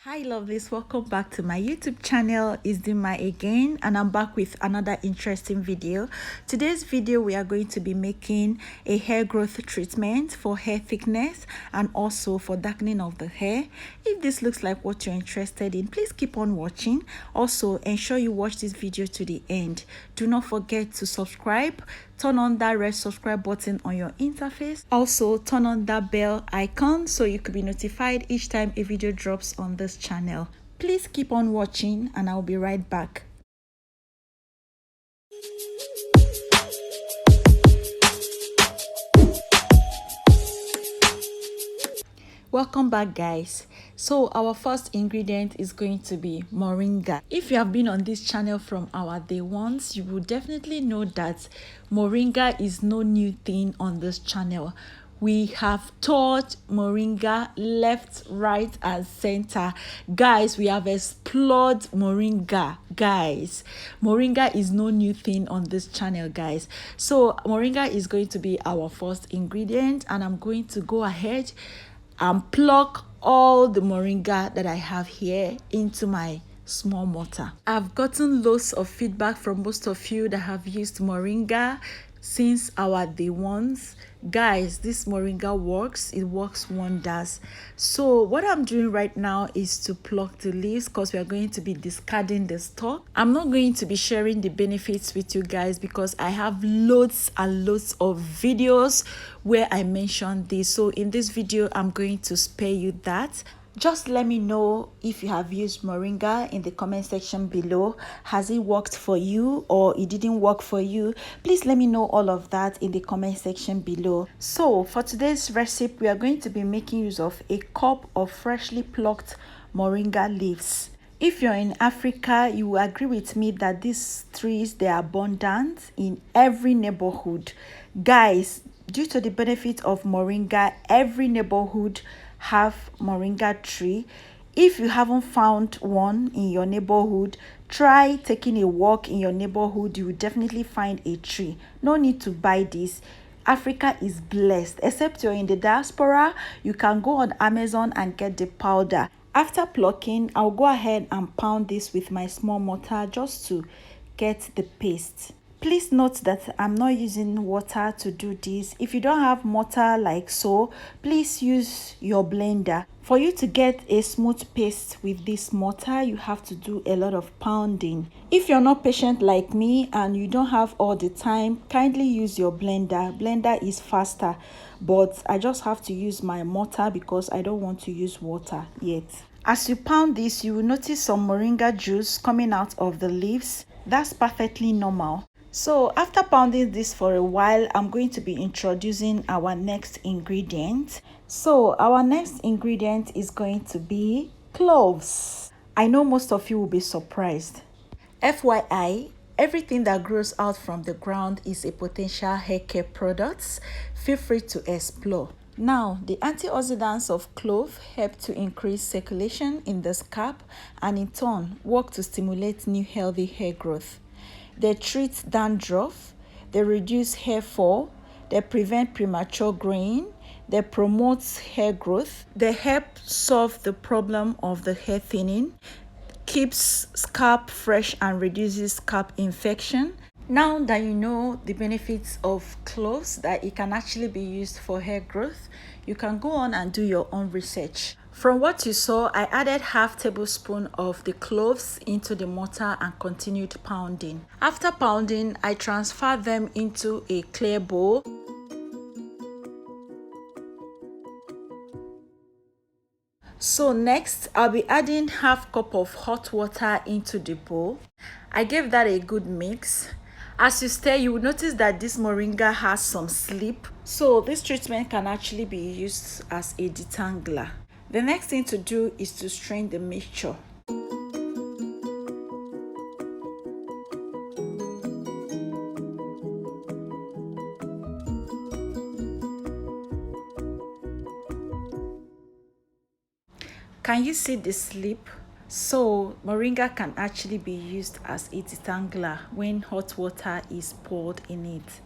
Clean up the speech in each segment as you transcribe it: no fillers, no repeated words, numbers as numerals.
Hi lovelies, welcome back to my YouTube channel. It's Dima again, and I'm back with another interesting video. Today's video we are going to be making a hair growth treatment for hair thickness and also for darkening of the hair. If this looks like what you're interested in, please keep on watching. Also ensure you watch this video to the end. Do not forget to subscribe. Turn on that red subscribe button on your interface. Also turn on that bell icon so you could be notified each time a video drops on this channel. Please keep on watching and I'll be right back. Welcome back, guys. So our first ingredient is going to be moringa. If you have been on this channel from our day ones, you will definitely know that moringa is no new thing on this channel. We have taught moringa left, right, and center. Guys, we have explored moringa. Guys, moringa is no new thing on this channel, guys. So moringa is going to be our first ingredient, and I'm going to go ahead and pluck all the moringa that I have here into my small mortar. I've gotten loads of feedback from most of you that have used moringa since our day ones. Guys, this moringa works. It works wonders. So what I'm doing right now is to pluck the leaves because we are going to be discarding the stalk. I'm not going to be sharing the benefits with you guys because I have loads and loads of videos where I mention this. So in this video, I'm going to spare you that. Just let me know if you have used moringa in the comment section below. Has it worked for you or it didn't work for you? Please let me know all of that in the comment section below. So for today's recipe, we are going to be making use of a cup of freshly plucked moringa leaves. If you're in Africa, you will agree with me that these trees, they are abundant in every neighborhood. Guys, due to the benefit of moringa, every neighborhood have moringa tree. If you haven't found one in your neighborhood, try taking a walk in your neighborhood. You will definitely find a tree. No need to buy this. Africa is blessed. Except you're in the diaspora, you can go on Amazon and get the powder. After plucking, I'll go ahead and pound this with my small mortar just to get the paste. Please note that I'm not using water to do this. If you don't have mortar like so, please use your blender. For you to get a smooth paste with this mortar, you have to do a lot of pounding. If you're not patient like me and you don't have all the time, kindly use your blender. Blender is faster, but I just have to use my mortar because I don't want to use water yet. As you pound this, you will notice some moringa juice coming out of the leaves. That's perfectly normal. So after pounding this for a while, I'm going to be introducing our next ingredient. So our next ingredient is going to be cloves. I know most of you will be surprised. FYI, everything that grows out from the ground is a potential hair care product. Feel free to explore. Now, the antioxidants of clove help to increase circulation in the scalp and in turn work to stimulate new healthy hair growth. They treat dandruff, they reduce hair fall, they prevent premature graying, they promote hair growth, they help solve the problem of the hair thinning, keeps scalp fresh and reduces scalp infection. Now that you know the benefits of cloves, that it can actually be used for hair growth, you can go on and do your own research. From what you saw, I added half tablespoon of the cloves into the mortar and continued pounding. After pounding, I transferred them into a clear bowl. So next, I'll be adding half cup of hot water into the bowl. I gave that a good mix. As you stir, you will notice that this moringa has some slip. So this treatment can actually be used as a detangler. The next thing to do is to strain the mixture. Can you see the slip? So moringa can actually be used as a detangler when hot water is poured in it.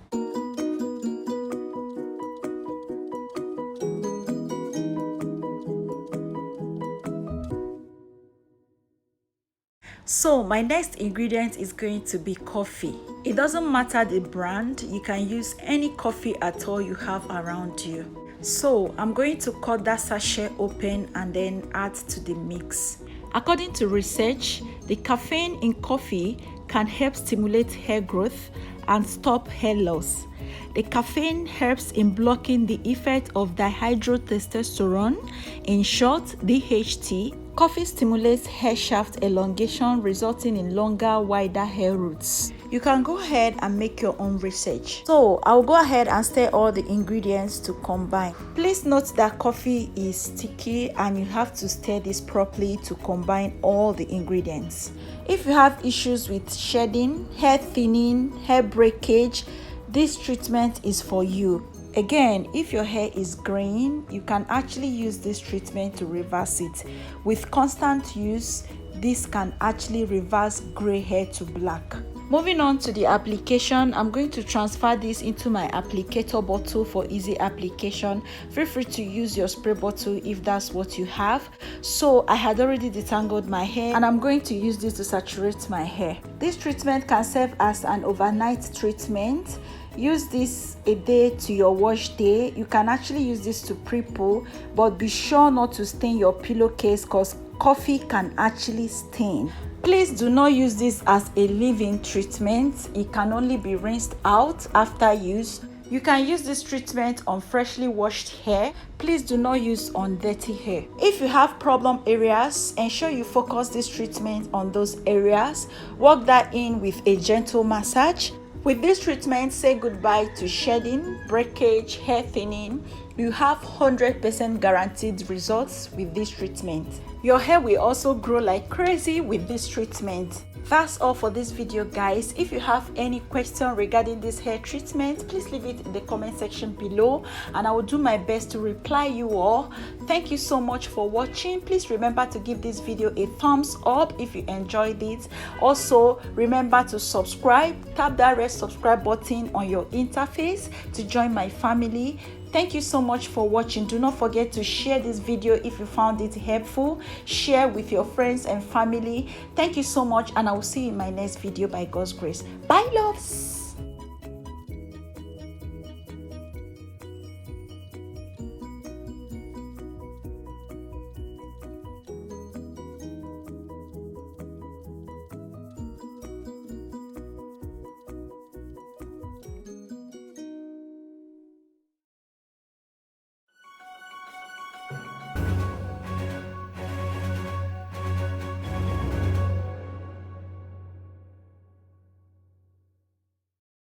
So my next ingredient is going to be coffee. It doesn't matter the brand, you can use any coffee at all you have around you. So I'm going to cut that sachet open and then add to the mix. According to research, the caffeine in coffee can help stimulate hair growth and stop hair loss. The caffeine helps in blocking the effect of dihydrotestosterone, in short DHT. Coffee stimulates hair shaft elongation, resulting in longer, wider hair roots. You can go ahead and make your own research. So I'll go ahead and stir all the ingredients to combine. Please note that coffee is sticky and you have to stir this properly to combine all the ingredients. If you have issues with shedding, hair thinning, hair breakage, this treatment is for you. Again, if your hair is graying, you can actually use this treatment to reverse it. With constant use, this can actually reverse gray hair to black. Moving on to the application, I'm going to transfer this into my applicator bottle for easy application. Feel free to use your spray bottle if that's what you have. So I had already detangled my hair and I'm going to use this to saturate my hair. This treatment can serve as an overnight treatment. Use this a day to your wash day. You can actually use this to pre-poo, but be sure not to stain your pillowcase because coffee can actually stain. Please do not use this as a leave-in treatment. It can only be rinsed out after use. You can use this treatment on freshly washed hair. Please do not use on dirty hair. If you have problem areas, ensure you focus this treatment on those areas. Work that in with a gentle massage. With this treatment, say goodbye to shedding, breakage, hair thinning. You have 100% guaranteed results with this treatment. Your hair will also grow like crazy with this treatment. That's all for this video, guys. If you have any question regarding this hair treatment, please leave it in the comment section below and I will do my best to reply you all. Thank you so much for watching. Please remember to give this video a thumbs up if you enjoyed it. Also, remember to subscribe. Tap that red subscribe button on your interface to join my family. Thank you so much for watching. Do not forget to share this video if you found it helpful. Share with your friends and family. Thank you so much and I will see you in my next video by God's grace. Bye, loves.